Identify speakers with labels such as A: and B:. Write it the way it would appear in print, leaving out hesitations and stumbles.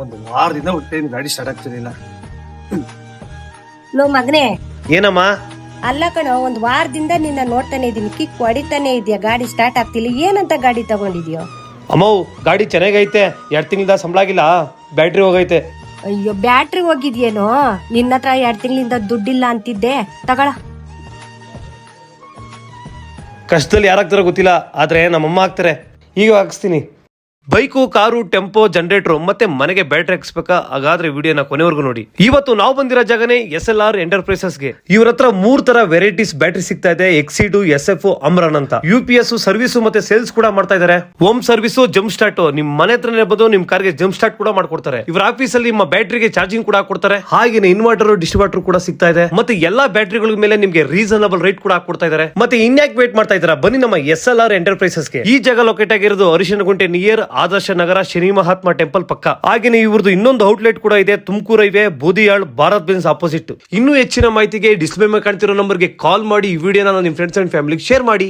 A: ಒಂದು ವಾರದಿಂದ ಹೊಟ್ಟೆಯಿಂದ ಗಾಡಿ ಸ್ಟಾರ್ಟ್ ಆಗ್ತಿರ್ಲಿಲ್ಲ.
B: ಲೋ ಮಗನೇ,
C: ಏನಮ್ಮ?
B: ಅಲ್ಲ ಕಣೋ, ಒಂದ್ ವಾರದಿಂದ ನಿನ್ನ ನೋಡ್ತಾನೆ ಇದೀನಿ, ಕಿಕ್ ಹೊಡಿತಾನೆ ಇದೆಯಾ, ಗಾಡಿ ಸ್ಟಾರ್ಟ್ ಆಗ್ತಿಲ್ಲ. ಏನಂತ ಗಾಡಿ ತಗೊಂಡಿದ್ಯೋ?
C: ಅಮ್ಮವ್ ಗಾಡಿ ಚೆನ್ನಾಗೈತೆ, 2 ತಿಂಗಳಿಂದ ಸಂಬಳ ಆಗಿಲ್ಲ, ಬ್ಯಾಟ್ರಿ ಹೋಗೈತೆ.
B: ಅಯ್ಯೋ, ಬ್ಯಾಟ್ರಿ ಹೋಗಿದ್ಯೇನೋ? ನಿನ್ನ ಹತ್ರ 2 ತಿಂಗಳಿಂದ ದುಡ್ಡಿಲ್ಲ ಅಂತಿದ್ದೆ, ತಗೊಳ.
C: ಕಷ್ಟದಲ್ಲಿ ಯಾರಾಗ್ತಾರೋ ಗೊತ್ತಿಲ್ಲ, ಆದ್ರೆ ನಮ್ಮಮ್ಮ ಹಾಕ್ತಾರೆ. ಈಗ ಹಾಕ್ಸ್ತೀನಿ. ಬೈಕು, ಕಾರು, ಟೆಂಪೋ, ಜನರೇಟರ್ ಮತ್ತೆ ಮನೆಗೆ ಬ್ಯಾಟ್ರಿ ಹಾಕ್ಸ್ಬೇಕಾ? ಹಾಗಾದ್ರೆ ವಿಡಿಯೋನ ಕೊನೆವರೆಗೂ ನೋಡಿ. ಇವತ್ತು ನಾವು ಬಂದಿರೋ ಜಾಗನೇ SLR ಎಂಟರ್ಪ್ರೈಸಸ್ಗೆ. ಇವ್ರ ಹತ್ರ 3 ತರ ವೆರೈಟೀಸ್ ಬ್ಯಾಟ್ರಿ ಸಿಗ್ತಾ ಇದೆ. ಎಕ್ಸಿಡ್, SF, ಅಮ್ರಾನ್ ಅಂತ. UPS ಸರ್ವಿಸ್ ಮತ್ತೆ ಸೇಲ್ಸ್ ಕೂಡ ಮಾಡ್ತಾ ಇದಾರೆ. ಹೋಮ್ ಸರ್ವಿಸ್, ಜಂಪ್ ಸ್ಟಾರ್ಟ್, ನಿಮ್ ಮನೆ ಹತ್ರನೇ ಬಂದು ನಿಮ್ ಕಾರ್ಗೆ ಜಂಪ್ ಸ್ಟಾರ್ಟ್ ಕೂಡ ಮಾಡ್ಕೊಡ್ತಾರೆ. ಇವ್ರ ಆಫೀಸ್ ಅಲ್ಲಿ ನಿಮ್ಮ ಬ್ಯಾಟ್ರಿಗೆ ಚಾರ್ಜಿಂಗ್ ಕೂಡ ಕೊಡ್ತಾರೆ. ಹಾಗೇನೆ ಇನ್ವರ್ಟರ್, ಡಿಸ್ಟ್ರಿಬ್ಯೂಟರ್ ಕೂಡ ಸಿಗ್ತಾ ಇದೆ. ಮತ್ತೆ ಎಲ್ಲಾ ಬ್ಯಾಟ್ರಿಗಳ ಮೇಲೆ ನಿಮ್ಗೆ ರೀಸನಬಲ್ ರೇಟ್ ಕೂಡ ಕೊಡ್ತಾ ಇದಾರೆ. ಮತ್ತೆ ಇನ್ಯಾಕ್ ವೇಟ್ ಮಾಡ್ತಾ ಇದಾರ, ಬನ್ನಿ ನಮ್ಮ SLR ಎಂಟರ್ಪ್ರೈಸಸ್ಗೆ. ಈ ಜಾಗ ಲೊಕೇಟ್ ಆಗಿರೋದು ಅರಿಶಿನಗುಂಟೆ ನಿಯರ್ ಆದರ್ಶ ನಗರ, ಶನಿ ಮಹಾತ್ಮ ಟೆಂಪಲ್ ಪಕ್ಕ. ಹಾಗೇನೆ ಇವ್ರದ್ದು ಇನ್ನೊಂದು ಔಟ್ಲೆಟ್ ಕೂಡ ಇದೆ, ತುಮಕೂರು ಇವೆ, ಬೂದಿಯಾಳ್, ಭಾರತ್ ಬೆನ್ಸ್ ಆಪೋಸಿಟ್. ಇನ್ನೂ ಹೆಚ್ಚಿನ ಮಾಹಿತಿಗೆ ಡಿಸ್ಪ್ಲೇ ಮೇಲೆ ಕಾಣ್ತಿರೋ ನಂಬರ್ಗೆ ಕಾಲ್ ಮಾಡಿ. ಈ ವಿಡಿಯೋನ ನಿಮ್ಮ ಫ್ರೆಂಡ್ಸ್ ಅಂಡ್ ಫ್ಯಾಮಿಲಿಗೆ ಶೇರ್ ಮಾಡಿ.